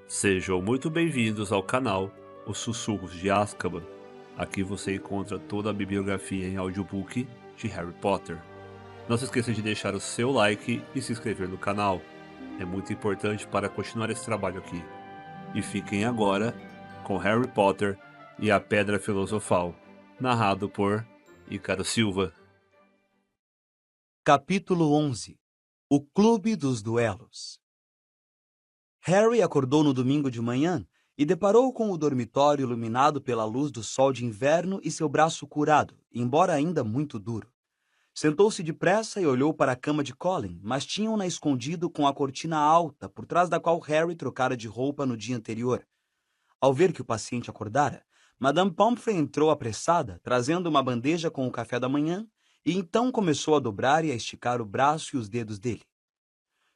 Sejam muito bem-vindos ao canal Os Sussurros de Azkaban. Aqui você encontra toda a bibliografia em audiobook de Harry Potter. Não se esqueça de deixar o seu like e se inscrever no canal. É muito importante para continuar esse trabalho aqui. E fiquem agora com Harry Potter e a Pedra Filosofal, narrado por Ícaro Silva. Capítulo 11 O Clube dos Duelos. Harry acordou no domingo de manhã e deparou com o dormitório iluminado pela luz do sol de inverno e seu braço curado, embora ainda muito duro. Sentou-se depressa e olhou para a cama de Colin, mas tinham-na escondido com a cortina alta, por trás da qual Harry trocara de roupa no dia anterior. Ao ver que o paciente acordara, Madame Pomfrey entrou apressada, trazendo uma bandeja com o café da manhã, e então começou a dobrar e a esticar o braço e os dedos dele.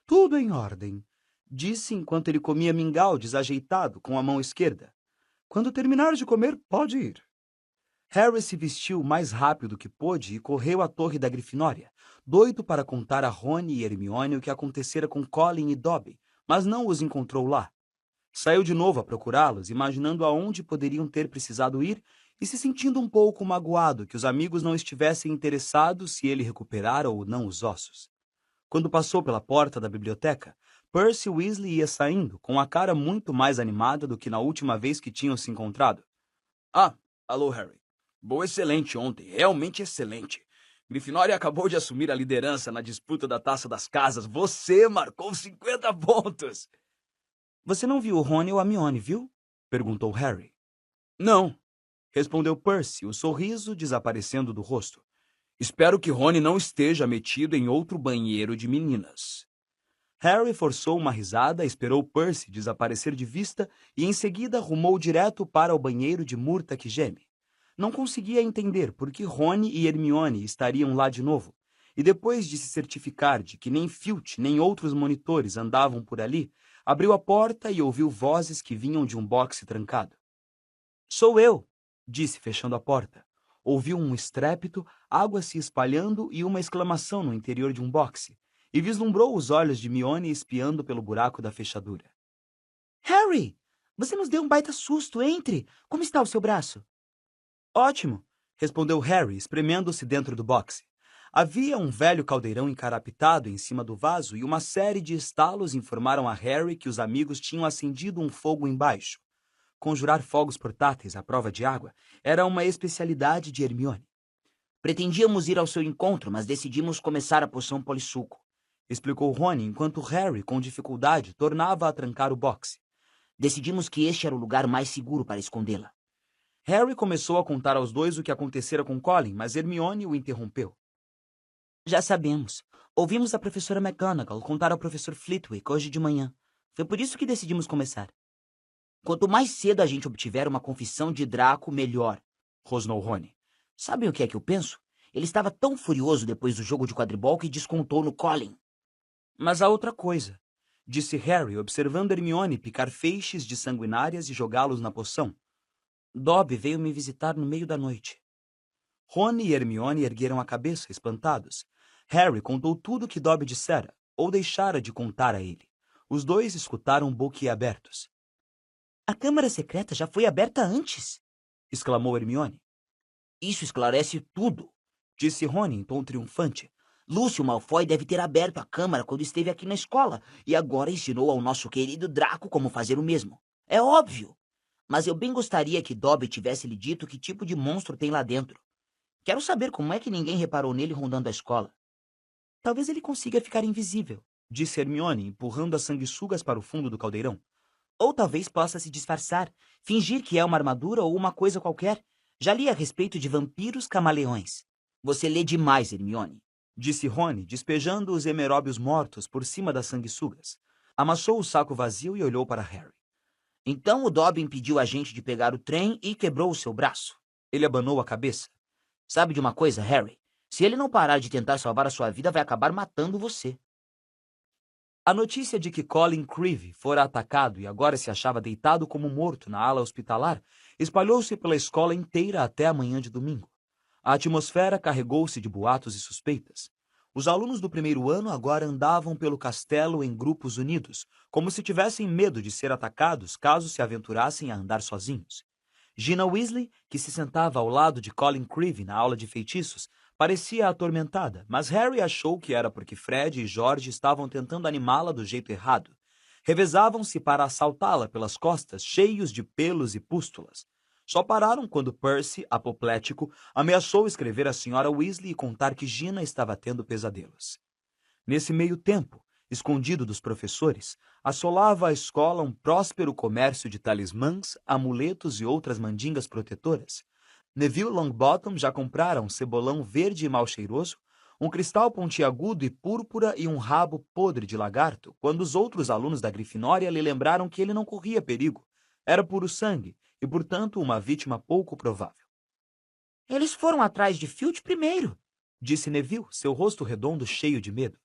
Tudo em ordem, disse enquanto ele comia mingau desajeitado com a mão esquerda. Quando terminar de comer, pode ir. Harry se vestiu o mais rápido que pôde e correu à torre da Grifinória, doido para contar a Rony e Hermione o que acontecera com Colin e Dobby, mas não os encontrou lá. Saiu de novo a procurá-los, imaginando aonde poderiam ter precisado ir e se sentindo um pouco magoado que os amigos não estivessem interessados se ele recuperara ou não os ossos. Quando passou pela porta da biblioteca, Percy Weasley ia saindo, com a cara muito mais animada do que na última vez que tinham se encontrado. Ah, alô, Harry. Boa, excelente ontem, realmente excelente. Grifinória acabou de assumir a liderança na disputa da Taça das Casas. Você marcou 50 pontos! Você não viu o Rony ou a Hermione, viu? Perguntou Harry. Não, respondeu Percy, o sorriso desaparecendo do rosto. Espero que Rony não esteja metido em outro banheiro de meninas. Harry forçou uma risada, esperou Percy desaparecer de vista e em seguida rumou direto para o banheiro de Murta que geme. Não conseguia entender por que Rony e Hermione estariam lá de novo, e depois de se certificar de que nem Filch nem outros monitores andavam por ali, abriu a porta e ouviu vozes que vinham de um boxe trancado. Sou eu, disse fechando a porta. Ouviu um estrépito, água se espalhando e uma exclamação no interior de um boxe, e vislumbrou os olhos de Hermione espiando pelo buraco da fechadura. Harry, você nos deu um baita susto, entre! Como está o seu braço? Ótimo, respondeu Harry, espremendo-se dentro do boxe. Havia um velho caldeirão encarapitado em cima do vaso e uma série de estalos informaram a Harry que os amigos tinham acendido um fogo embaixo. Conjurar fogos portáteis à prova de água era uma especialidade de Hermione. Pretendíamos ir ao seu encontro, mas decidimos começar a poção polissuco, explicou Rony enquanto Harry, com dificuldade, tornava a trancar o boxe. Decidimos que este era o lugar mais seguro para escondê-la. Harry começou a contar aos dois o que acontecera com Colin, mas Hermione o interrompeu. Já sabemos. Ouvimos a professora McGonagall contar ao professor Flitwick hoje de manhã. Foi por isso que decidimos começar. Quanto mais cedo a gente obtiver uma confissão de Draco, melhor, rosnou Rony. Sabem o que é que eu penso? Ele estava tão furioso depois do jogo de quadribol que descontou no Colin. Mas há outra coisa, disse Harry, observando Hermione picar feixes de sanguinárias e jogá-los na poção. Dobby veio me visitar no meio da noite. Rony e Hermione ergueram a cabeça, espantados. Harry contou tudo o que Dobby dissera, ou deixara de contar a ele. Os dois escutaram boquiabertos. A Câmara Secreta já foi aberta antes, exclamou Hermione. Isso esclarece tudo, disse Rony em tom triunfante. Lúcio Malfoy deve ter aberto a Câmara quando esteve aqui na escola e agora ensinou ao nosso querido Draco como fazer o mesmo. É óbvio. Mas eu bem gostaria que Dobby tivesse lhe dito que tipo de monstro tem lá dentro. Quero saber como é que ninguém reparou nele rondando a escola. Talvez ele consiga ficar invisível, disse Hermione, empurrando as sanguessugas para o fundo do caldeirão. Ou talvez possa se disfarçar, fingir que é uma armadura ou uma coisa qualquer. Já li a respeito de vampiros camaleões. Você lê demais, Hermione, disse Rony, despejando os hemeróbios mortos por cima das sanguessugas. Amassou o saco vazio e olhou para Harry. Então o Dobby impediu a gente de pegar o trem e quebrou o seu braço. Ele abanou a cabeça. Sabe de uma coisa, Harry? Se ele não parar de tentar salvar a sua vida, vai acabar matando você. A notícia de que Colin Creevy fora atacado e agora se achava deitado como morto na ala hospitalar espalhou-se pela escola inteira até a manhã de domingo. A atmosfera carregou-se de boatos e suspeitas. Os alunos do primeiro ano agora andavam pelo castelo em grupos unidos, como se tivessem medo de ser atacados caso se aventurassem a andar sozinhos. Gina Weasley, que se sentava ao lado de Colin Creevey na aula de feitiços, parecia atormentada, mas Harry achou que era porque Fred e George estavam tentando animá-la do jeito errado. Revezavam-se para assaltá-la pelas costas, cheios de pelos e pústulas. Só pararam quando Percy, apoplético, ameaçou escrever a Sra. Weasley e contar que Gina estava tendo pesadelos. Nesse meio tempo, escondido dos professores, assolava a escola um próspero comércio de talismãs, amuletos e outras mandingas protetoras. Neville Longbottom já comprara um cebolão verde e mal cheiroso, um cristal pontiagudo e púrpura e um rabo podre de lagarto, quando os outros alunos da Grifinória lhe lembraram que ele não corria perigo. Era puro sangue e, portanto, uma vítima pouco provável. Eles foram atrás de Filch primeiro, disse Neville, seu rosto redondo cheio de medo.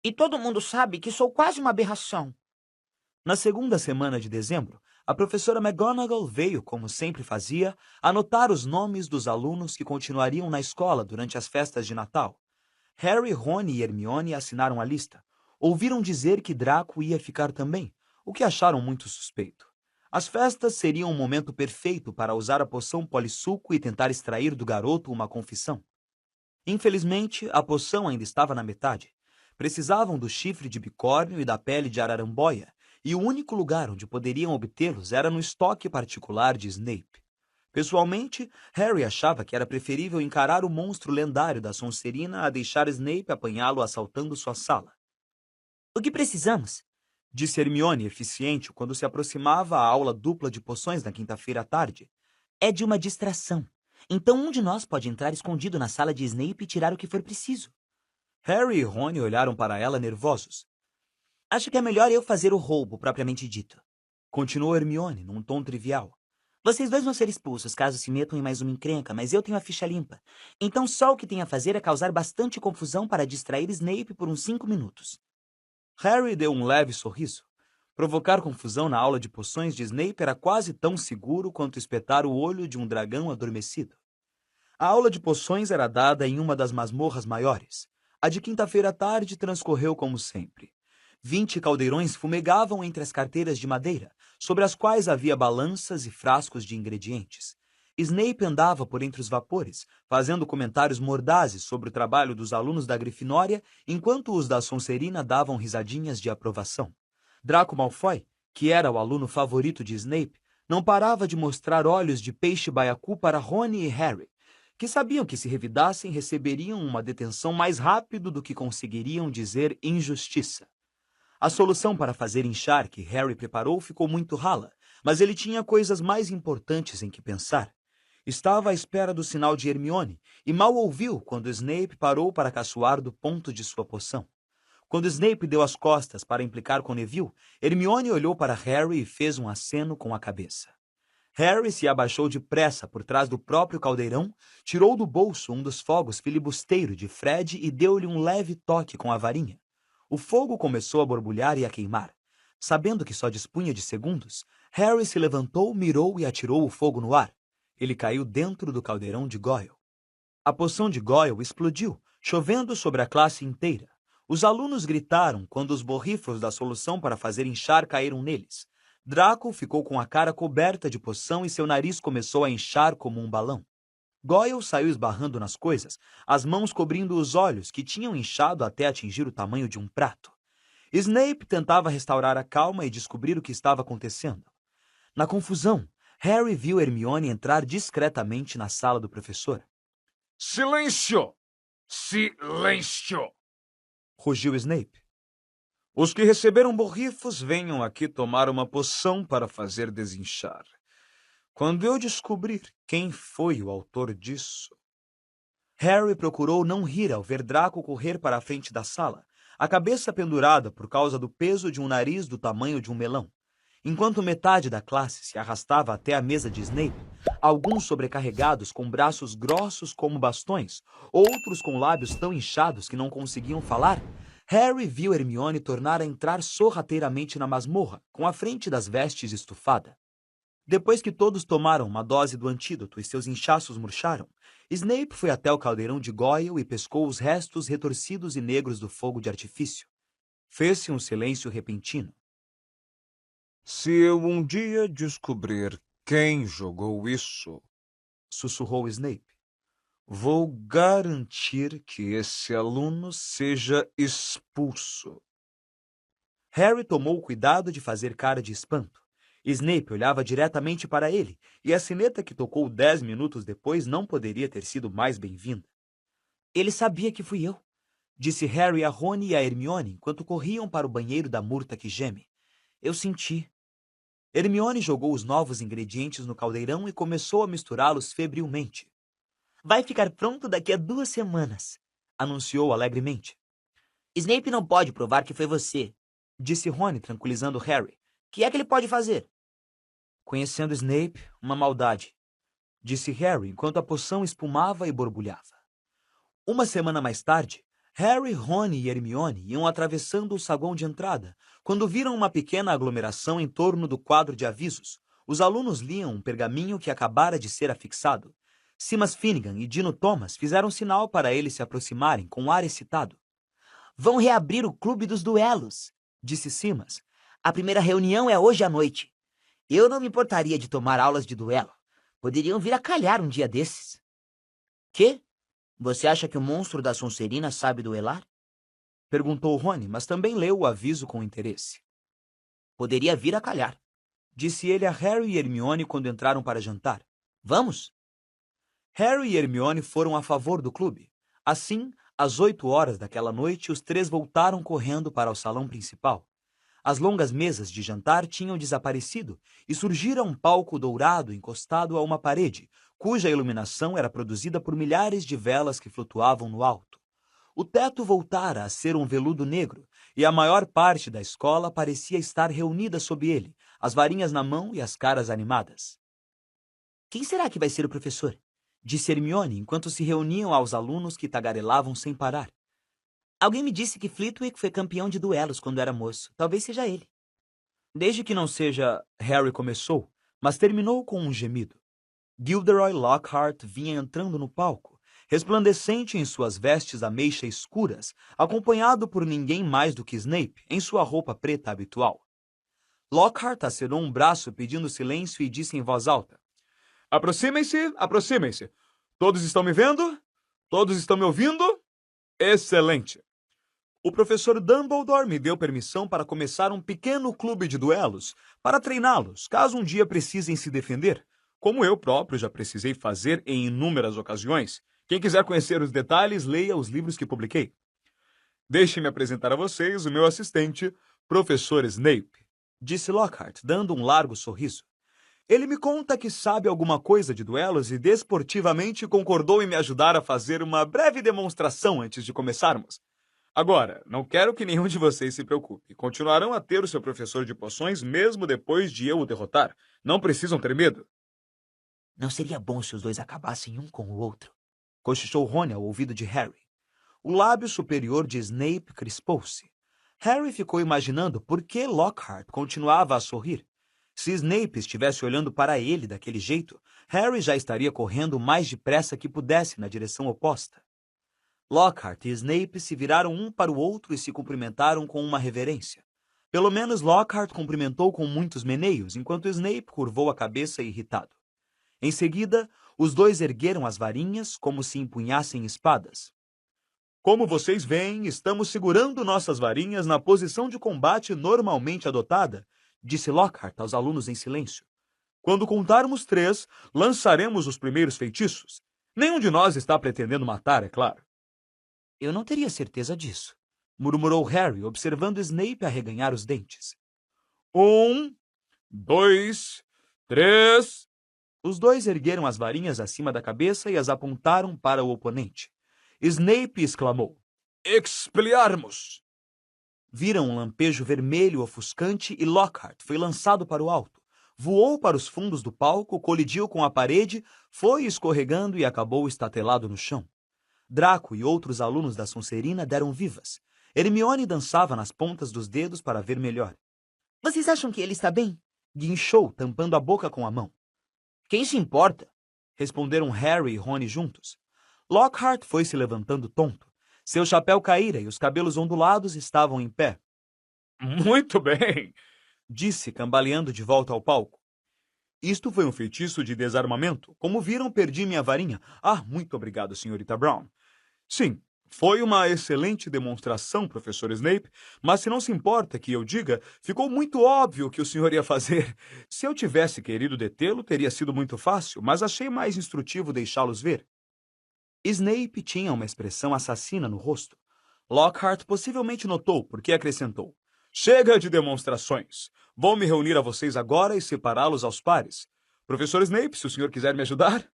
e todo mundo sabe que sou quase uma aberração. Na segunda semana de dezembro, a professora McGonagall veio, como sempre fazia, anotar os nomes dos alunos que continuariam na escola durante as festas de Natal. Harry, Rony e Hermione assinaram a lista. Ouviram dizer que Draco ia ficar também, o que acharam muito suspeito. As festas seriam um momento perfeito para usar a poção polissuco e tentar extrair do garoto uma confissão. Infelizmente, a poção ainda estava na metade. Precisavam do chifre de bicórnio e da pele de araramboia, e o único lugar onde poderiam obtê-los era no estoque particular de Snape. Pessoalmente, Harry achava que era preferível encarar o monstro lendário da Sonserina a deixar Snape apanhá-lo assaltando sua sala. O que precisamos? Disse Hermione, eficiente, quando se aproximava a aula dupla de poções na quinta-feira à tarde. É de uma distração. Então um de nós pode entrar escondido na sala de Snape e tirar o que for preciso. Harry e Rony olharam para ela nervosos. Acho que é melhor eu fazer o roubo, propriamente dito. Continuou Hermione, num tom trivial. Vocês dois vão ser expulsos caso se metam em mais uma encrenca, mas eu tenho a ficha limpa. Então só o que tenho a fazer é causar bastante confusão para distrair Snape por uns 5 minutos. Harry deu um leve sorriso. Provocar confusão na aula de poções de Snape era quase tão seguro quanto espetar o olho de um dragão adormecido. A aula de poções era dada em uma das masmorras maiores. A de quinta-feira à tarde transcorreu como sempre. 20 caldeirões fumegavam entre as carteiras de madeira, sobre as quais havia balanças e frascos de ingredientes. Snape andava por entre os vapores, fazendo comentários mordazes sobre o trabalho dos alunos da Grifinória, enquanto os da Sonserina davam risadinhas de aprovação. Draco Malfoy, que era o aluno favorito de Snape, não parava de mostrar olhos de peixe-baiacu para Rony e Harry, que sabiam que se revidassem receberiam uma detenção mais rápido do que conseguiriam dizer injustiça. A solução para fazer inchar que Harry preparou ficou muito rala, mas ele tinha coisas mais importantes em que pensar. Estava à espera do sinal de Hermione e mal ouviu quando Snape parou para caçoar do ponto de sua poção. Quando Snape deu as costas para implicar com Neville, Hermione olhou para Harry e fez um aceno com a cabeça. Harry se abaixou depressa por trás do próprio caldeirão, tirou do bolso um dos fogos filibusteiro de Fred e deu-lhe um leve toque com a varinha. O fogo começou a borbulhar e a queimar. Sabendo que só dispunha de segundos, Harry se levantou, mirou e atirou o fogo no ar. Ele caiu dentro do caldeirão de Goyle. A poção de Goyle explodiu, chovendo sobre a classe inteira. Os alunos gritaram quando os borrifos da solução para fazer inchar caíram neles. Draco ficou com a cara coberta de poção e seu nariz começou a inchar como um balão. Goyle saiu esbarrando nas coisas, as mãos cobrindo os olhos, que tinham inchado até atingir o tamanho de um prato. Snape tentava restaurar a calma e descobrir o que estava acontecendo. Na confusão, Harry viu Hermione entrar discretamente na sala do professor. Silêncio! Silêncio! Rugiu Snape. Os que receberam borrifos venham aqui tomar uma poção para fazer desinchar. Quando eu descobrir quem foi o autor disso... Harry procurou não rir ao ver Draco correr para a frente da sala, a cabeça pendurada por causa do peso de um nariz do tamanho de um melão. Enquanto metade da classe se arrastava até a mesa de Snape, alguns sobrecarregados com braços grossos como bastões, outros com lábios tão inchados que não conseguiam falar, Harry viu Hermione tornar a entrar sorrateiramente na masmorra, com a frente das vestes estufada. Depois que todos tomaram uma dose do antídoto e seus inchaços murcharam, Snape foi até o caldeirão de Goyle e pescou os restos retorcidos e negros do fogo de artifício. Fez-se um silêncio repentino. Se eu um dia descobrir quem jogou isso, Sussurrou Snape, vou garantir que esse aluno seja expulso. Harry tomou o cuidado de fazer cara de espanto. Snape olhava diretamente para ele, e a sineta que tocou 10 minutos depois não poderia ter sido mais bem-vinda. Ele sabia que fui eu, disse Harry a Rony e a Hermione enquanto corriam para o banheiro da murta que geme. Eu senti. Hermione jogou os novos ingredientes no caldeirão e começou a misturá-los febrilmente. Vai ficar pronto daqui a 2 semanas, anunciou alegremente. Snape não pode provar que foi você, Disse Rony, tranquilizando Harry. O que é que ele pode fazer? Conhecendo Snape, uma maldade, disse Harry enquanto a poção espumava e borbulhava. 1 semana mais tarde, Harry, Rony e Hermione iam atravessando o saguão de entrada, quando viram uma pequena aglomeração em torno do quadro de avisos. Os alunos liam um pergaminho que acabara de ser afixado. Simas Finnegan e Dino Thomas fizeram sinal para eles se aproximarem com ar excitado. Vão reabrir o Clube dos Duelos, Disse Simas. A primeira reunião é hoje à noite. Eu não me importaria de tomar aulas de duelo. Poderiam vir a calhar um dia desses. Quê? Você acha que o monstro da Sonserina sabe duelar? Perguntou Rony, mas também leu o aviso com interesse. Poderia vir a calhar. Disse ele a Harry e Hermione quando entraram para jantar. Vamos? Harry e Hermione foram a favor do clube. Assim, às 8 horas daquela noite, os 3 voltaram correndo para o salão principal. As longas mesas de jantar tinham desaparecido e surgira um palco dourado encostado a uma parede, cuja iluminação era produzida por milhares de velas que flutuavam no alto. O teto voltara a ser um veludo negro e a maior parte da escola parecia estar reunida sob ele, as varinhas na mão e as caras animadas. Quem será que vai ser o professor? Disse Hermione enquanto se reuniam aos alunos que tagarelavam sem parar. Alguém me disse que Flitwick foi campeão de duelos quando era moço. Talvez seja ele. Desde que não seja, Harry começou, mas terminou com um gemido. Gilderoy Lockhart vinha entrando no palco, resplandecente em suas vestes ameixa escuras, acompanhado por ninguém mais do que Snape, em sua roupa preta habitual. Lockhart acenou um braço pedindo silêncio e disse em voz alta: Aproximem-se, aproximem-se. Todos estão me vendo? Todos estão me ouvindo? Excelente! O professor Dumbledore me deu permissão para começar um pequeno clube de duelos, para treiná-los, caso um dia precisem se defender, como eu próprio já precisei fazer em inúmeras ocasiões. Quem quiser conhecer os detalhes, leia os livros que publiquei. Deixem-me apresentar a vocês o meu assistente, professor Snape, disse Lockhart, dando um largo sorriso. Ele me conta que sabe alguma coisa de duelos e desportivamente concordou em me ajudar a fazer uma breve demonstração antes de começarmos. Agora, não quero que nenhum de vocês se preocupe. Continuarão a ter o seu professor de poções mesmo depois de eu o derrotar. Não precisam ter medo. Não seria bom se os dois acabassem um com o outro? Cochichou Rony ao ouvido de Harry. O lábio superior de Snape crispou-se. Harry ficou imaginando por que Lockhart continuava a sorrir. Se Snape estivesse olhando para ele daquele jeito, Harry já estaria correndo o mais depressa que pudesse na direção oposta. Lockhart e Snape se viraram um para o outro e se cumprimentaram com uma reverência. Pelo menos Lockhart cumprimentou com muitos meneios, enquanto Snape curvou a cabeça irritado. Em seguida, os dois ergueram as varinhas como se empunhassem espadas. Como vocês veem, estamos segurando nossas varinhas na posição de combate normalmente adotada, disse Lockhart aos alunos em silêncio. Quando contarmos 3, lançaremos os primeiros feitiços. Nenhum de nós está pretendendo matar, é claro. Eu não teria certeza disso, murmurou Harry, observando Snape arreganhar os dentes. 1, 2, 3... Os dois ergueram as varinhas acima da cabeça e as apontaram para o oponente. Snape exclamou: Expelliarmus! Viram um lampejo vermelho ofuscante e Lockhart foi lançado para o alto. Voou para os fundos do palco, colidiu com a parede, foi escorregando e acabou estatelado no chão. Draco e outros alunos da Sonserina deram vivas. Hermione dançava nas pontas dos dedos para ver melhor. Vocês acham que ele está bem? Guinchou, tampando a boca com a mão. Quem se importa? Responderam Harry e Rony juntos. Lockhart foi se levantando tonto. Seu chapéu caíra e os cabelos ondulados estavam em pé. Muito bem, Disse, cambaleando de volta ao palco. Isto foi um feitiço de desarmamento. Como viram, perdi minha varinha. Ah, muito obrigado, senhorita Brown. Sim, foi uma excelente demonstração, professor Snape, mas se não se importa que eu diga, ficou muito óbvio o que o senhor ia fazer. Se eu tivesse querido detê-lo, teria sido muito fácil, mas achei mais instrutivo deixá-los ver. Snape tinha uma expressão assassina no rosto. Lockhart possivelmente notou, porque acrescentou: Chega de demonstrações. Vou me reunir a vocês agora e separá-los aos pares. Professor Snape, se o senhor quiser me ajudar.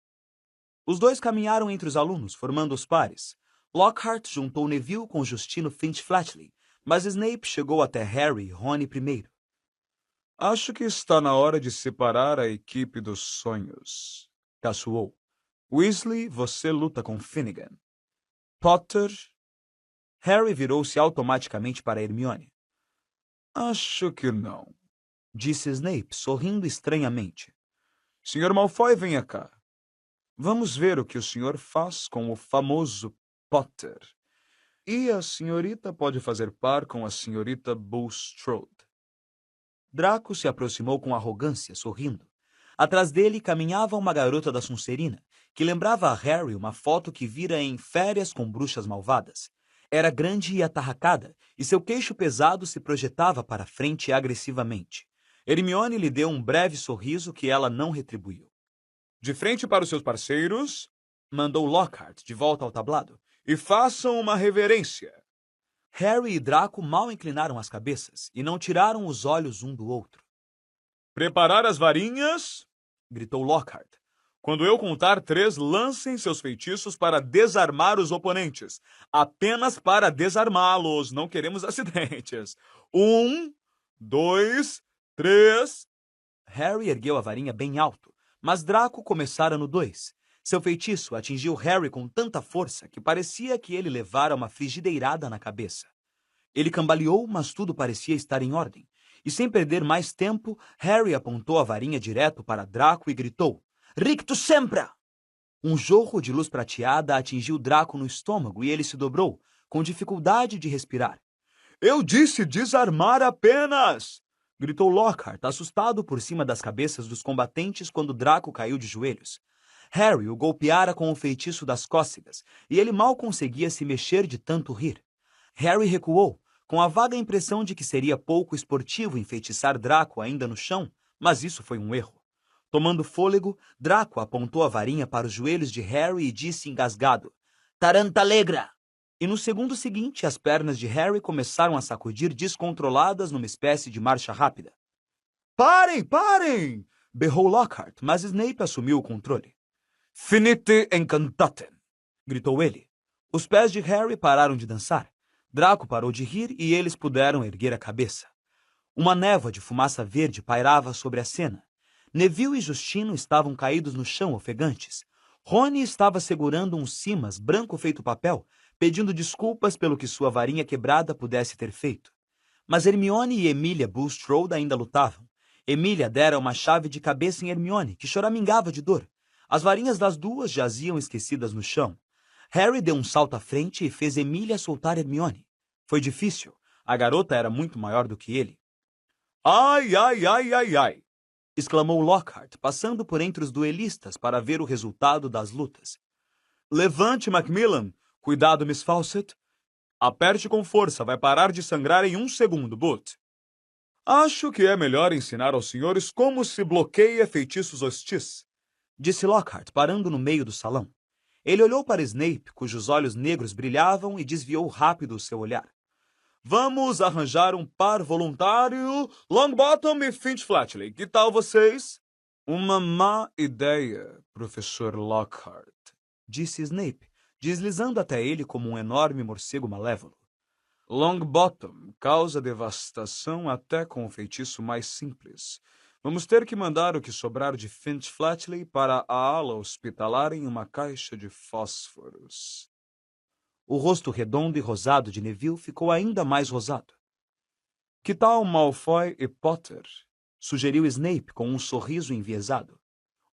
Os dois caminharam entre os alunos, formando os pares. Lockhart juntou Neville com Justino Finch-Flathley, mas Snape chegou até Harry e Rony primeiro. Acho que está na hora de separar a equipe dos sonhos, Caçoou. Weasley, você luta com Finnegan. Potter... Harry virou-se automaticamente para Hermione. Acho que não. Disse Snape, sorrindo estranhamente. Sr. Malfoy, venha cá. Vamos ver o que o senhor faz com o famoso Potter. E a senhorita pode fazer par com a senhorita Bulstrode. Draco se aproximou com arrogância, sorrindo. Atrás dele caminhava uma garota da Sonserina, que lembrava a Harry uma foto que vira em Férias com Bruxas Malvadas. Era grande e atarracada, e seu queixo pesado se projetava para frente agressivamente. Hermione lhe deu um breve sorriso que ela não retribuiu. de frente para os seus parceiros, Mandou Lockhart de volta ao tablado. e façam uma reverência. Harry e Draco mal inclinaram as cabeças e não tiraram os olhos um do outro. Preparar as varinhas. Gritou Lockhart. Quando eu contar 3, lancem seus feitiços para desarmar os oponentes. Apenas para desarmá-los. Não queremos acidentes. 1, 2, 3. Harry ergueu a varinha bem alto, mas Draco começara no 2. Seu feitiço atingiu Harry com tanta força que parecia que ele levara uma frigideirada na cabeça. Ele cambaleou, mas tudo parecia estar em ordem. E sem perder mais tempo, Harry apontou a varinha direto para Draco e gritou: Rictus Sempra! Um jorro de luz prateada atingiu Draco no estômago e ele se dobrou, com dificuldade de respirar. Eu disse desarmar apenas! Gritou Lockhart, assustado por cima das cabeças dos combatentes quando Draco caiu de joelhos. Harry o golpeara com o feitiço das cócegas, e ele mal conseguia se mexer de tanto rir. Harry recuou, com a vaga impressão de que seria pouco esportivo enfeitiçar Draco ainda no chão, mas isso foi um erro. Tomando fôlego, Draco apontou a varinha para os joelhos de Harry e disse engasgado: Tarantalegra! E no segundo seguinte, as pernas de Harry começaram a sacudir descontroladas numa espécie de marcha rápida. Parem, parem! Berrou Lockhart, mas Snape assumiu o controle. Finite incantatem! Gritou ele. Os pés de Harry pararam de dançar. Draco parou de rir e eles puderam erguer a cabeça. Uma névoa de fumaça verde pairava sobre a cena. Neville e Justino estavam caídos no chão, ofegantes. Rony estava segurando um cimas branco feito papel, pedindo desculpas pelo que sua varinha quebrada pudesse ter feito. Mas Hermione e Emilia Bulstrode ainda lutavam. Emilia dera uma chave de cabeça em Hermione, que choramingava de dor. As varinhas das duas jaziam esquecidas no chão. Harry deu um salto à frente e fez Emilia soltar Hermione. Foi difícil. A garota era muito maior do que ele. Ai, ai, ai, ai, ai! Exclamou Lockhart, passando por entre os duelistas para ver o resultado das lutas. Levante, Macmillan! Cuidado, Miss Fawcett! Aperte com força, vai parar de sangrar em 1 segundo, Boot. Acho que é melhor ensinar aos senhores como se bloqueia feitiços hostis, disse Lockhart, parando no meio do salão. Ele olhou para Snape, cujos olhos negros brilhavam, e desviou rápido o seu olhar. Vamos arranjar um par voluntário, Longbottom e Finch-Flathley. Que tal vocês? Uma má ideia, professor Lockhart, disse Snape, deslizando até ele como um enorme morcego malévolo. Longbottom causa devastação até com o feitiço mais simples. Vamos ter que mandar o que sobrar de Finch-Flathley para a ala hospitalar em uma caixa de fósforos. O rosto redondo e rosado de Neville ficou ainda mais rosado. Que tal Malfoy e Potter? sugeriu Snape com um sorriso enviesado.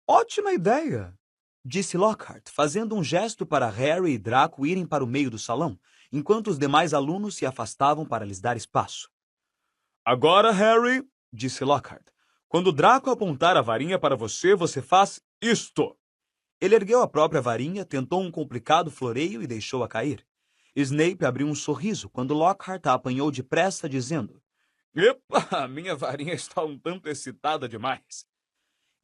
Ótima ideia! Disse Lockhart, fazendo um gesto para Harry e Draco irem para o meio do salão, enquanto os demais alunos se afastavam para lhes dar espaço. Agora, Harry, disse Lockhart, quando Draco apontar a varinha para você, você faz isto. Ele ergueu a própria varinha, tentou um complicado floreio e deixou-a cair. Snape abriu um sorriso quando Lockhart a apanhou depressa, dizendo: Epa, minha varinha está um tanto excitada demais.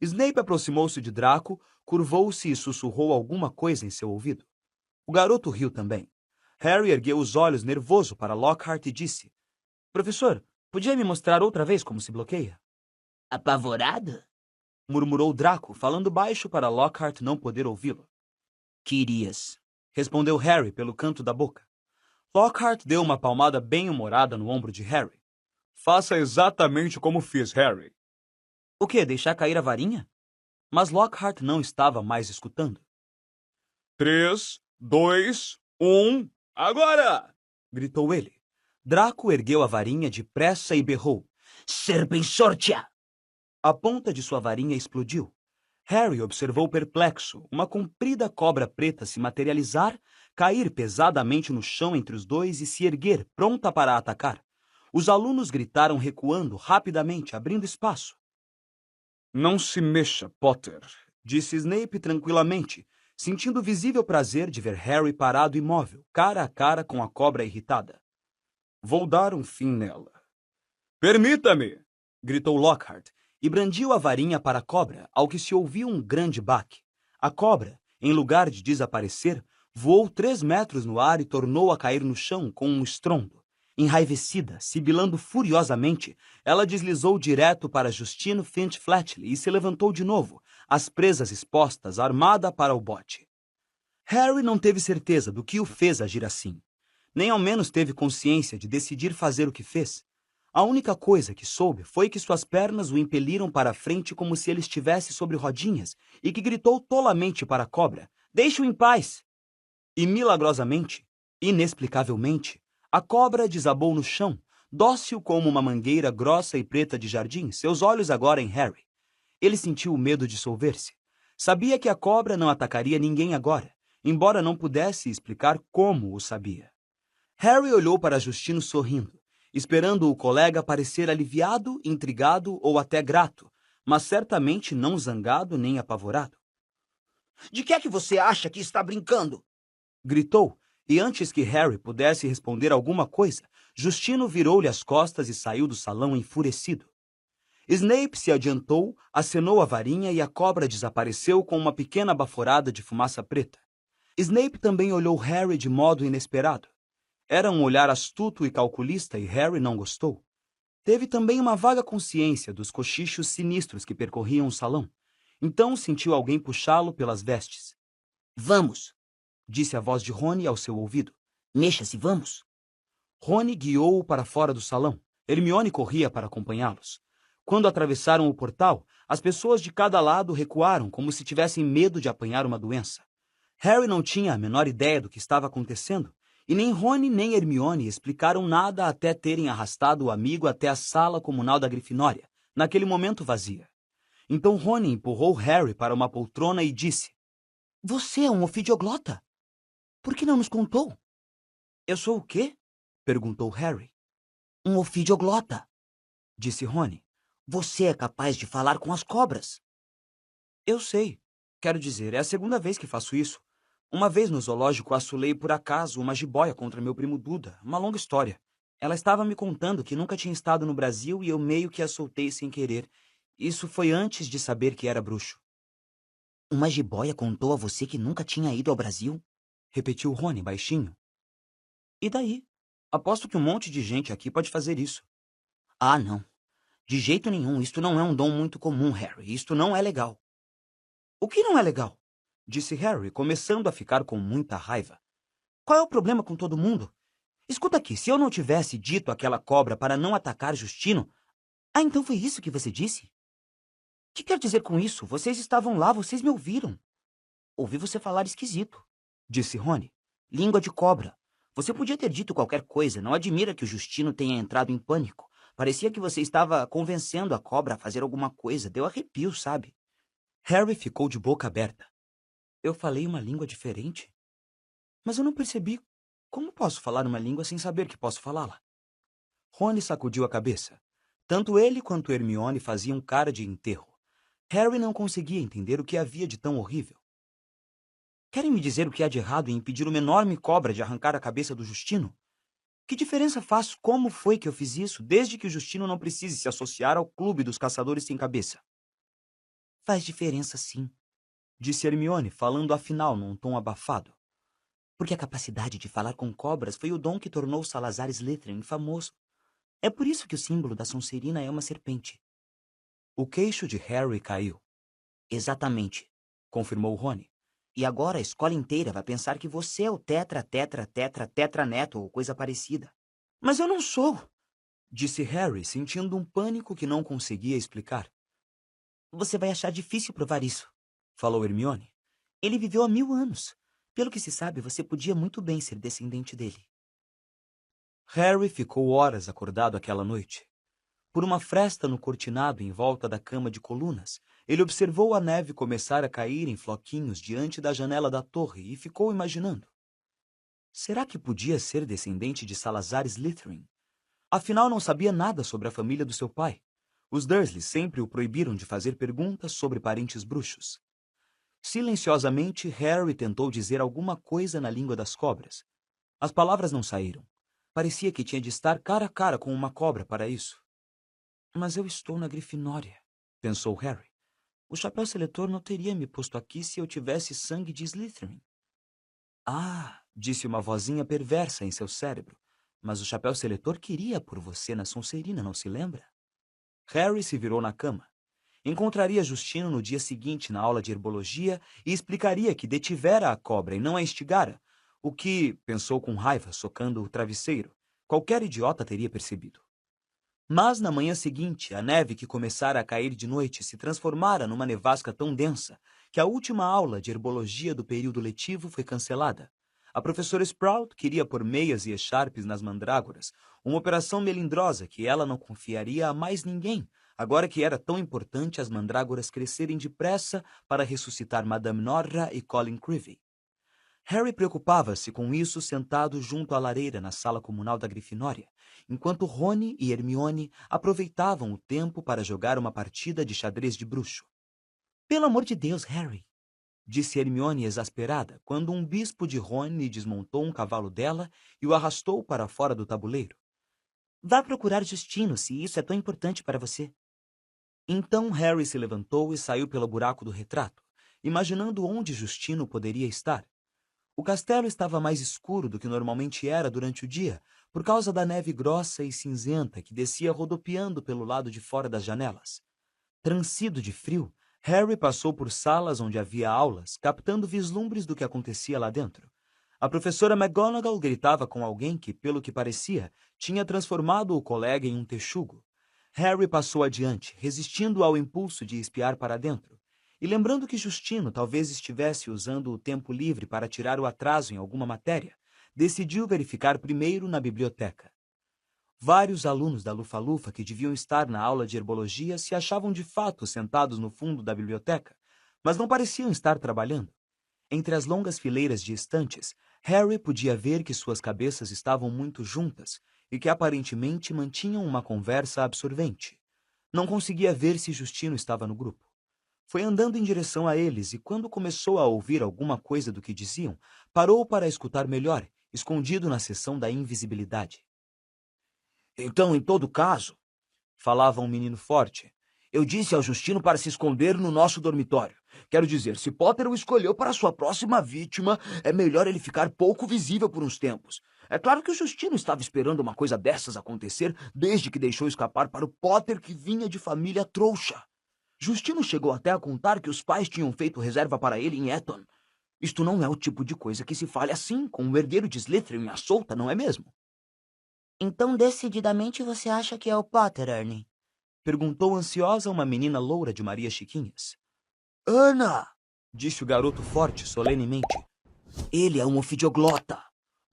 Snape aproximou-se de Draco, curvou-se e sussurrou alguma coisa em seu ouvido. O garoto riu também. Harry ergueu os olhos nervoso para Lockhart e disse: Professor, podia me mostrar outra vez como se bloqueia? Apavorado? Murmurou Draco, falando baixo para Lockhart não poder ouvi-lo. Querias, respondeu Harry pelo canto da boca. Lockhart deu uma palmada bem-humorada no ombro de Harry. Faça exatamente como fiz, Harry. O quê? Deixar cair a varinha? Mas Lockhart não estava mais escutando. 3, 2, 1, agora! Gritou ele. Draco ergueu a varinha depressa e berrou: Serpensortia! A ponta de sua varinha explodiu. Harry observou perplexo uma comprida cobra preta se materializar, cair pesadamente no chão entre os dois e se erguer, pronta para atacar. Os alunos gritaram recuando rapidamente, abrindo espaço. Não se mexa, Potter, Disse Snape tranquilamente, sentindo visível prazer de ver Harry parado imóvel, cara a cara com a cobra irritada. Vou dar um fim nela. Permita-me! Gritou Lockhart, e brandiu a varinha para a cobra, ao que se ouviu um grande baque. A cobra, em lugar de desaparecer, voou 3 metros no ar e tornou a cair no chão com um estrondo. Enraivecida, sibilando furiosamente, ela deslizou direto para Justino Finch Fletchley e se levantou de novo, as presas expostas, armada para o bote. Harry não teve certeza do que o fez agir assim. Nem ao menos teve consciência de decidir fazer o que fez. A única coisa que soube foi que suas pernas o impeliram para a frente como se ele estivesse sobre rodinhas e que gritou tolamente para a cobra: "Deixe-o em paz!" E milagrosamente, inexplicavelmente, a cobra desabou no chão, dócil como uma mangueira grossa e preta de jardim, seus olhos agora em Harry. Ele sentiu o medo dissolver-se. Sabia que a cobra não atacaria ninguém agora, embora não pudesse explicar como o sabia. Harry olhou para Justino sorrindo, esperando o colega parecer aliviado, intrigado ou até grato, mas certamente não zangado nem apavorado. De que é que você acha que está brincando? Gritou, e antes que Harry pudesse responder alguma coisa, Justino virou-lhe as costas e saiu do salão enfurecido. Snape se adiantou, acenou a varinha e a cobra desapareceu com uma pequena baforada de fumaça preta. Snape também olhou Harry de modo inesperado. Era um olhar astuto e calculista e Harry não gostou. Teve também uma vaga consciência dos cochichos sinistros que percorriam o salão. Então sentiu alguém puxá-lo pelas vestes. Vamos, Disse a voz de Rony ao seu ouvido. mexa-se, vamos. Rony guiou-o para fora do salão. Hermione corria para acompanhá-los. Quando atravessaram o portal, as pessoas de cada lado recuaram como se tivessem medo de apanhar uma doença. Harry não tinha a menor ideia do que estava acontecendo, e nem Rony nem Hermione explicaram nada até terem arrastado o amigo até a sala comunal da Grifinória, naquele momento vazia. Então Rony empurrou Harry para uma poltrona e disse: Você é um ofidioglota. Por que não nos contou? Eu sou o quê? Perguntou Harry. Um ofidioglota. Disse Rony. Você é capaz de falar com as cobras. Eu sei. Quero dizer, é a segunda vez que faço isso. Uma vez no zoológico assolei por acaso uma jiboia contra meu primo Duda. Uma longa história. Ela estava me contando que nunca tinha estado no Brasil e eu meio que a soltei sem querer. Isso foi antes de saber que era bruxo. Uma jiboia contou a você que nunca tinha ido ao Brasil? Repetiu Rony baixinho. E daí? Aposto que um monte de gente aqui pode fazer isso. Ah, não. De jeito nenhum. Isto não é um dom muito comum, Harry. Isto não é legal. O que não é legal? Disse Harry, começando a ficar com muita raiva. Qual é o problema com todo mundo? Escuta aqui, se eu não tivesse dito àquela cobra para não atacar Justino... Ah, então foi isso que você disse? O que quer dizer com isso? Vocês estavam lá, vocês me ouviram. Ouvi você falar esquisito. Disse Rony. Língua de cobra. Você podia ter dito qualquer coisa. Não admira que o Justino tenha entrado em pânico. Parecia que você estava convencendo a cobra a fazer alguma coisa. Deu arrepio, sabe? Harry ficou de boca aberta. Eu falei uma língua diferente? Mas eu não percebi. Como posso falar uma língua sem saber que posso falá-la? Rony sacudiu a cabeça. Tanto ele quanto Hermione faziam cara de enterro. Harry não conseguia entender o que havia de tão horrível. Querem me dizer o que há de errado em impedir uma enorme cobra de arrancar a cabeça do Justino? Que diferença faz como foi que eu fiz isso, desde que o Justino não precise se associar ao clube dos caçadores sem cabeça? Faz diferença, sim, disse Hermione, falando afinal num tom abafado. Porque a capacidade de falar com cobras foi o dom que tornou Salazar Slytherin famoso. É por isso que o símbolo da Sonserina é uma serpente. O queixo de Harry caiu. Exatamente, confirmou Rony. E agora a escola inteira vai pensar que você é o tetraneto ou coisa parecida. Mas eu não sou, disse Harry, sentindo um pânico que não conseguia explicar. Você vai achar difícil provar isso, falou Hermione. Ele viveu há 1000 anos. Pelo que se sabe, você podia muito bem ser descendente dele. Harry ficou horas acordado aquela noite. Por uma fresta no cortinado em volta da cama de colunas, ele observou a neve começar a cair em floquinhos diante da janela da torre e ficou imaginando. Será que podia ser descendente de Salazar Slytherin? Afinal, não sabia nada sobre a família do seu pai. Os Dursley sempre o proibiram de fazer perguntas sobre parentes bruxos. Silenciosamente, Harry tentou dizer alguma coisa na língua das cobras. As palavras não saíram. Parecia que tinha de estar cara a cara com uma cobra para isso. Mas eu estou na Grifinória, pensou Harry. O chapéu seletor não teria me posto aqui se eu tivesse sangue de Slytherin. Ah, disse uma vozinha perversa em seu cérebro. Mas o chapéu seletor queria por você na Sonserina, não se lembra? Harry se virou na cama. Encontraria Justino no dia seguinte na aula de herbologia e explicaria que detivera a cobra e não a instigara, o que, pensou com raiva, socando o travesseiro, qualquer idiota teria percebido. Mas na manhã seguinte, a neve que começara a cair de noite se transformara numa nevasca tão densa que a última aula de herbologia do período letivo foi cancelada. A professora Sprout queria pôr meias e echarpes nas mandrágoras, uma operação melindrosa que ela não confiaria a mais ninguém, agora que era tão importante as mandrágoras crescerem depressa para ressuscitar Madame Norra e Colin Creevey. Harry preocupava-se com isso sentado junto à lareira na sala comunal da Grifinória, enquanto Rony e Hermione aproveitavam o tempo para jogar uma partida de xadrez de bruxo. Pelo amor de Deus, Harry, disse Hermione exasperada, quando um bispo de Rony desmontou um cavalo dela e o arrastou para fora do tabuleiro. Vá procurar Justino, se isso é tão importante para você. Então Harry se levantou e saiu pelo buraco do retrato, imaginando onde Justino poderia estar. O castelo estava mais escuro do que normalmente era durante o dia, por causa da neve grossa e cinzenta que descia rodopiando pelo lado de fora das janelas. Transido de frio, Harry passou por salas onde havia aulas, captando vislumbres do que acontecia lá dentro. A professora McGonagall gritava com alguém que, pelo que parecia, tinha transformado o colega em um texugo. Harry passou adiante, resistindo ao impulso de espiar para dentro. E lembrando que Justino talvez estivesse usando o tempo livre para tirar o atraso em alguma matéria, decidiu verificar primeiro na biblioteca. Vários alunos da Lufa-Lufa que deviam estar na aula de herbologia se achavam de fato sentados no fundo da biblioteca, mas não pareciam estar trabalhando. Entre as longas fileiras de estantes, Harry podia ver que suas cabeças estavam muito juntas e que aparentemente mantinham uma conversa absorvente. Não conseguia ver se Justino estava no grupo. Foi andando em direção a eles e, quando começou a ouvir alguma coisa do que diziam, parou para escutar melhor, escondido na seção da invisibilidade. Então, em todo caso, falava um menino forte, eu disse ao Justino para se esconder no nosso dormitório. Quero dizer, se Potter o escolheu para sua próxima vítima, é melhor ele ficar pouco visível por uns tempos. É claro que o Justino estava esperando uma coisa dessas acontecer desde que deixou escapar para o Potter que vinha de família trouxa. Justino chegou até a contar que os pais tinham feito reserva para ele em Eton. Isto não é o tipo de coisa que se fale assim, com o herdeiro de Slytherin à solta, não é mesmo? Então, decididamente, você acha que é o Potter, Ernie? Perguntou ansiosa uma menina loura de Maria Chiquinhas. Ana! Disse o garoto forte, solenemente. Ele é um ofidioglota.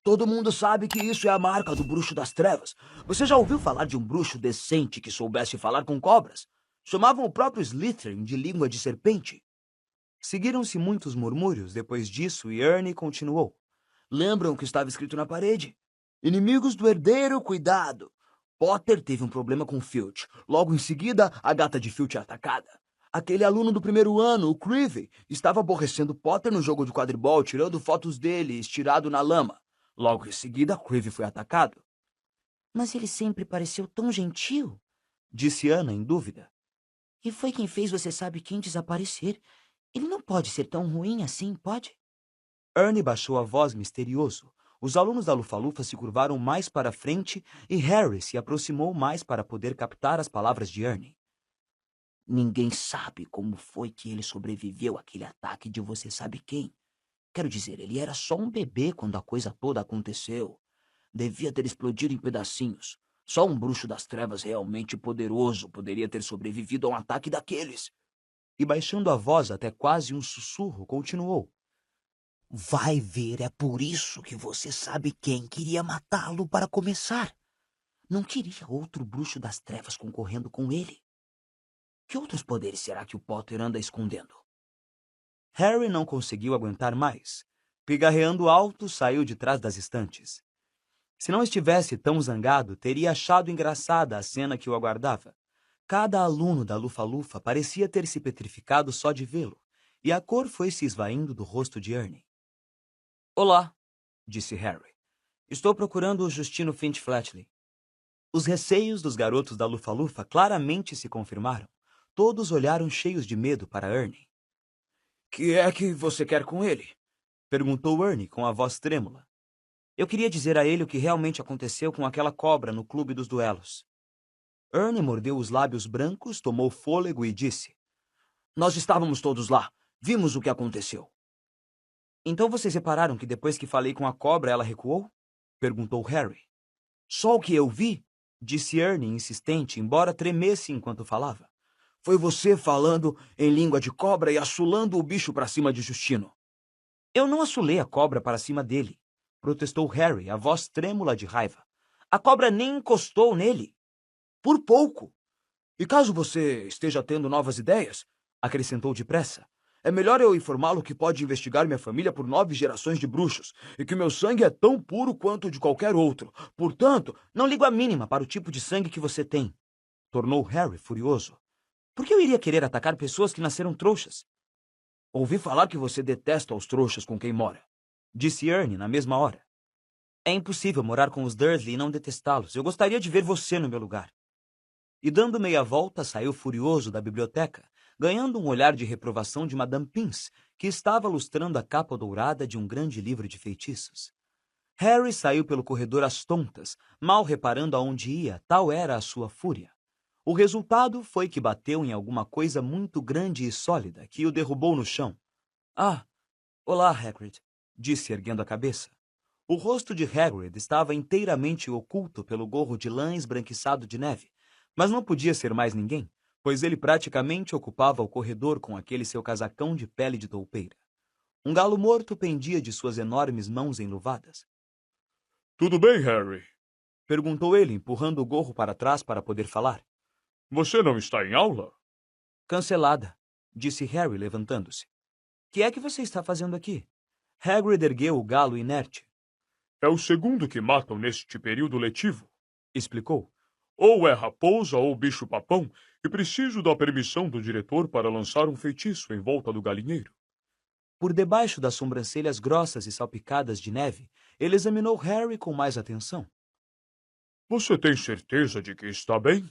Todo mundo sabe que isso é a marca do bruxo das trevas. Você já ouviu falar de um bruxo decente que soubesse falar com cobras? Chamavam o próprio Slytherin de língua de serpente. Seguiram-se muitos murmúrios depois disso e Ernie continuou. Lembram o que estava escrito na parede? Inimigos do herdeiro, cuidado! Potter teve um problema com Filch. Logo em seguida, a gata de Filch é atacada. Aquele aluno do primeiro ano, o Creevy, estava aborrecendo Potter no jogo de quadribol, tirando fotos dele, estirado na lama. Logo em seguida, Creevy foi atacado. Mas ele sempre pareceu tão gentil, Disse Ana, em dúvida. e foi quem fez você sabe quem desaparecer. Ele não pode ser tão ruim assim, pode? Ernie baixou a voz misterioso. Os alunos da Lufa-Lufa se curvaram mais para frente e Harry se aproximou mais para poder captar as palavras de Ernie. Ninguém sabe como foi que ele sobreviveu àquele ataque de você sabe quem. Quero dizer, ele era só um bebê quando a coisa toda aconteceu. Devia ter explodido em pedacinhos. Só um bruxo das trevas realmente poderoso poderia ter sobrevivido a um ataque daqueles. E baixando a voz até quase um sussurro, continuou. Vai ver, é por isso que você sabe quem queria matá-lo para começar. Não queria outro bruxo das trevas concorrendo com ele. Que outros poderes será que o Potter anda escondendo? Harry não conseguiu aguentar mais. Pigarreando alto, saiu de trás das estantes. Se não estivesse tão zangado, teria achado engraçada a cena que o aguardava. Cada aluno da Lufa-Lufa parecia ter se petrificado só de vê-lo, e a cor foi se esvaindo do rosto de Ernie. Olá, disse Harry. Estou procurando o Justino Finch Fletchley. Os receios dos garotos da Lufa-Lufa claramente se confirmaram. Todos olharam cheios de medo para Ernie. Que é que você quer com ele? Perguntou Ernie com a voz trêmula. Eu queria dizer a ele o que realmente aconteceu com aquela cobra no clube dos duelos. Ernie mordeu os lábios brancos, tomou fôlego e disse. Nós estávamos todos lá. Vimos o que aconteceu. Então vocês repararam que depois que falei com a cobra, ela recuou? Perguntou Harry. Só o que eu vi, disse Ernie insistente, embora tremesse enquanto falava. Foi você falando em língua de cobra e assolando o bicho para cima de Justino. Eu não assolei a cobra para cima dele, protestou Harry, a voz trêmula de raiva. A cobra nem encostou nele. Por pouco. E caso você esteja tendo novas ideias, acrescentou depressa, é melhor eu informá-lo que pode investigar minha família por 9 gerações de bruxos e que meu sangue é tão puro quanto o de qualquer outro. Portanto, não ligo a mínima para o tipo de sangue que você tem, tornou Harry furioso. Por que eu iria querer atacar pessoas que nasceram trouxas? Ouvi falar que você detesta os trouxas com quem mora, disse Ernie na mesma hora. É impossível morar com os Dursley e não detestá-los. Eu gostaria de ver você no meu lugar. E dando meia volta, saiu furioso da biblioteca, ganhando um olhar de reprovação de Madame Pince, que estava lustrando a capa dourada de um grande livro de feitiços. Harry saiu pelo corredor às tontas, mal reparando aonde ia, tal era a sua fúria. O resultado foi que bateu em alguma coisa muito grande e sólida, que o derrubou no chão. Ah, olá, Hagrid, disse erguendo a cabeça. O rosto de Hagrid estava inteiramente oculto pelo gorro de lã esbranquiçado de neve, mas não podia ser mais ninguém, pois ele praticamente ocupava o corredor com aquele seu casacão de pele de toupeira. Um galo morto pendia de suas enormes mãos enluvadas. Tudo bem, Harry? Perguntou ele, empurrando o gorro para trás para poder falar. Você não está em aula? Cancelada, disse Harry, levantando-se. Que é que você está fazendo aqui? Hagrid ergueu o galo inerte. É o segundo que matam neste período letivo, Explicou. Ou é raposa ou bicho-papão, e preciso da permissão do diretor para lançar um feitiço em volta do galinheiro. Por debaixo das sobrancelhas grossas e salpicadas de neve, ele examinou Harry com mais atenção. Você tem certeza de que está bem?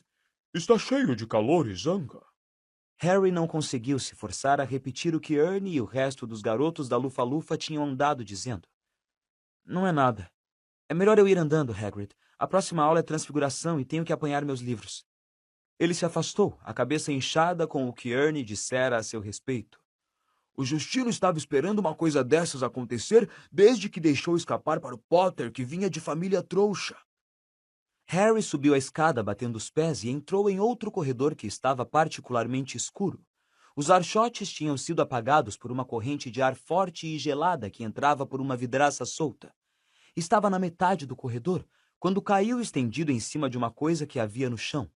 Está cheio de calor e zanga. Harry não conseguiu se forçar a repetir o que Ernie e o resto dos garotos da Lufa-Lufa tinham andado dizendo. Não é nada. É melhor eu ir andando, Hagrid. A próxima aula é transfiguração e tenho que apanhar meus livros. Ele se afastou, a cabeça inchada com o que Ernie dissera a seu respeito. O Justino estava esperando uma coisa dessas acontecer desde que deixou escapar para o Potter, que vinha de família trouxa. Harry subiu a escada batendo os pés e entrou em outro corredor que estava particularmente escuro. Os archotes tinham sido apagados por uma corrente de ar forte e gelada que entrava por uma vidraça solta. Estava na metade do corredor, quando caiu estendido em cima de uma coisa que havia no chão.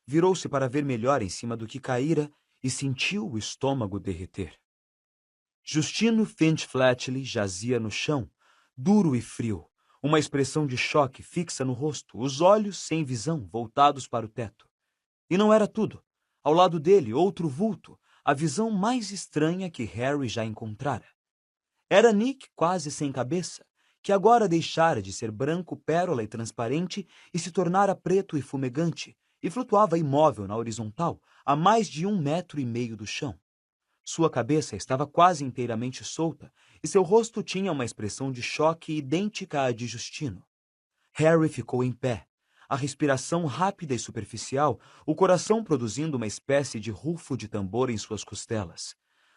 Virou-se para ver melhor em cima do que caíra e sentiu o estômago derreter. Justino Finch Fletchley jazia no chão, duro e frio, uma expressão de choque fixa no rosto, os olhos sem visão, voltados para o teto. E não era tudo. Ao lado dele, outro vulto, a visão mais estranha que Harry já encontrara. Era Nick quase sem cabeça, que agora deixara de ser branco, pérola e transparente e se tornara preto e fumegante, e flutuava imóvel na horizontal, a mais de 1,5 metros do chão. Sua cabeça estava quase inteiramente solta e seu rosto tinha uma expressão de choque idêntica à de Justino. Harry ficou em pé, a respiração rápida e superficial, o coração produzindo uma espécie de rufo de tambor em suas costelas.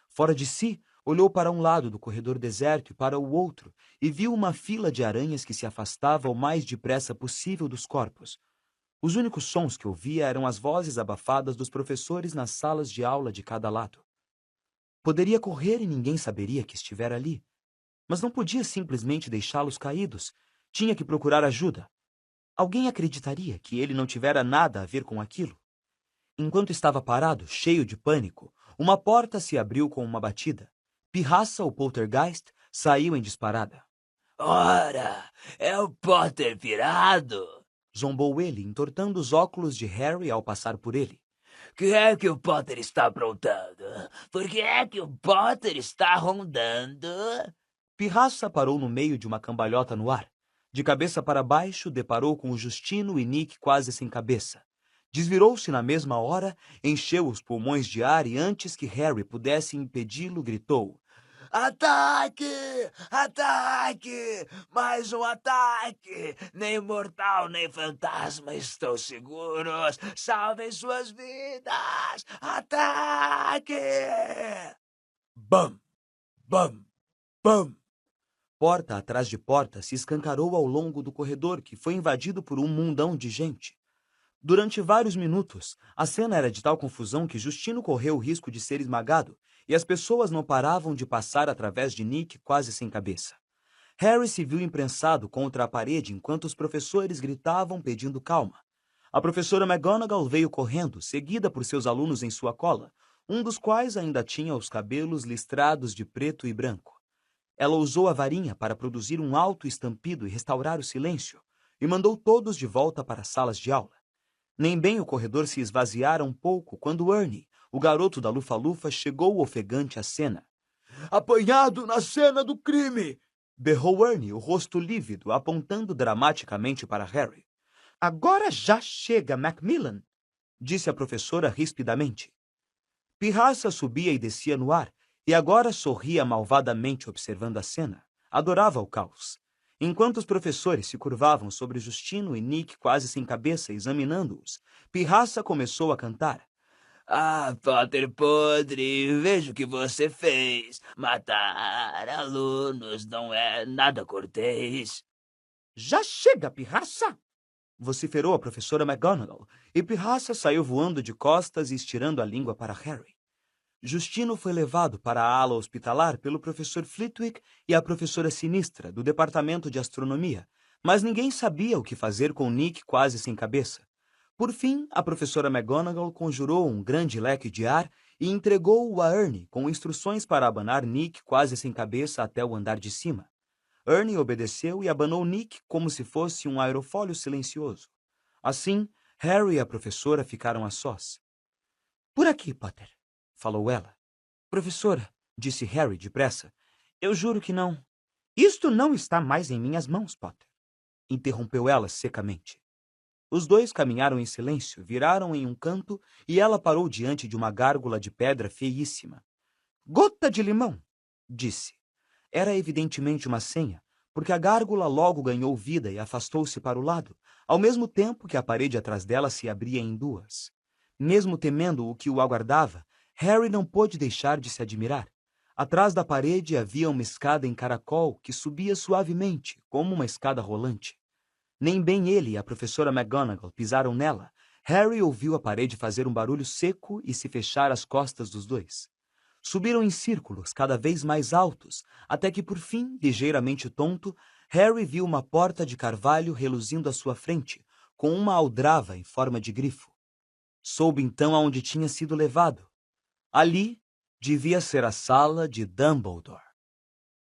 Fora de si, olhou para um lado do corredor deserto e para o outro e viu uma fila de aranhas que se afastava o mais depressa possível dos corpos. Os únicos sons que ouvia eram as vozes abafadas dos professores nas salas de aula de cada lado. Poderia correr e ninguém saberia que estivera ali. Mas não podia simplesmente deixá-los caídos. Tinha que procurar ajuda. Alguém acreditaria que ele não tivera nada a ver com aquilo? Enquanto estava parado, cheio de pânico, uma porta se abriu com uma batida. Pirraça, o poltergeist, saiu em disparada. Ora, é o Potter pirado! Zombou ele, entortando os óculos de Harry ao passar por ele. Que é que o Potter está aprontando? Por que é que o Potter está rondando? Pirraça parou no meio de uma cambalhota no ar. De cabeça para baixo, deparou com o Justino e Nick quase sem cabeça. Desvirou-se na mesma hora, encheu os pulmões de ar e antes que Harry pudesse impedi-lo, gritou: Ataque! Ataque! Mais um ataque! Nem mortal, nem fantasma estão seguros! Salvem suas vidas! Ataque! Bam! Bam! Bam! Porta atrás de porta se escancarou ao longo do corredor, que foi invadido por um mundão de gente. Durante vários minutos, a cena era de tal confusão que Justino correu o risco de ser esmagado, e as pessoas não paravam de passar através de Nick quase sem cabeça. Harry se viu imprensado contra a parede enquanto os professores gritavam pedindo calma. A professora McGonagall veio correndo, seguida por seus alunos em sua cola, um dos quais ainda tinha os cabelos listrados de preto e branco. Ela usou a varinha para produzir um alto estampido e restaurar o silêncio, e mandou todos de volta para as salas de aula. Nem bem o corredor se esvaziara um pouco quando Ernie, o garoto da Lufa-Lufa, chegou ofegante à cena. Apanhado na cena do crime! Berrou Ernie, o rosto lívido, apontando dramaticamente para Harry. Agora já chega, Macmillan, disse a professora rispidamente. Pirraça subia e descia no ar, e agora sorria malvadamente observando a cena. Adorava o caos. Enquanto os professores se curvavam sobre Justino e Nick quase sem cabeça, examinando-os, Pirraça começou a cantar. Ah, Potter podre, veja o que você fez. Matar alunos não é nada cortês. Já chega, Pirraça! Vociferou a professora McGonagall, e Pirraça saiu voando de costas e estirando a língua para Harry. Justino foi levado para a ala hospitalar pelo professor Flitwick e a professora Sinistra, do departamento de astronomia, mas ninguém sabia o que fazer com Nick quase sem cabeça. Por fim, a professora McGonagall conjurou um grande leque de ar e entregou-o a Ernie com instruções para abanar Nick quase sem cabeça até o andar de cima. Ernie obedeceu e abanou Nick como se fosse um aerofólio silencioso. Assim, Harry e a professora ficaram a sós. Por aqui, Potter, falou ela. Professora, disse Harry depressa, eu juro que não. Isto não está mais em minhas mãos, Potter, interrompeu ela secamente. Os dois caminharam em silêncio, viraram em um canto e ela parou diante de uma gárgula de pedra feíssima. Gota de limão, disse. Era evidentemente uma senha, porque a gárgula logo ganhou vida e afastou-se para o lado, ao mesmo tempo que a parede atrás dela se abria em duas. Mesmo temendo o que o aguardava, Harry não pôde deixar de se admirar. Atrás da parede havia uma escada em caracol que subia suavemente, como uma escada rolante. Nem bem ele e a professora McGonagall pisaram nela, Harry ouviu a parede fazer um barulho seco e se fechar às costas dos dois. Subiram em círculos cada vez mais altos, até que, por fim, ligeiramente tonto, Harry viu uma porta de carvalho reluzindo à sua frente, com uma aldrava em forma de grifo. Soube então aonde tinha sido levado. Ali devia ser a sala de Dumbledore.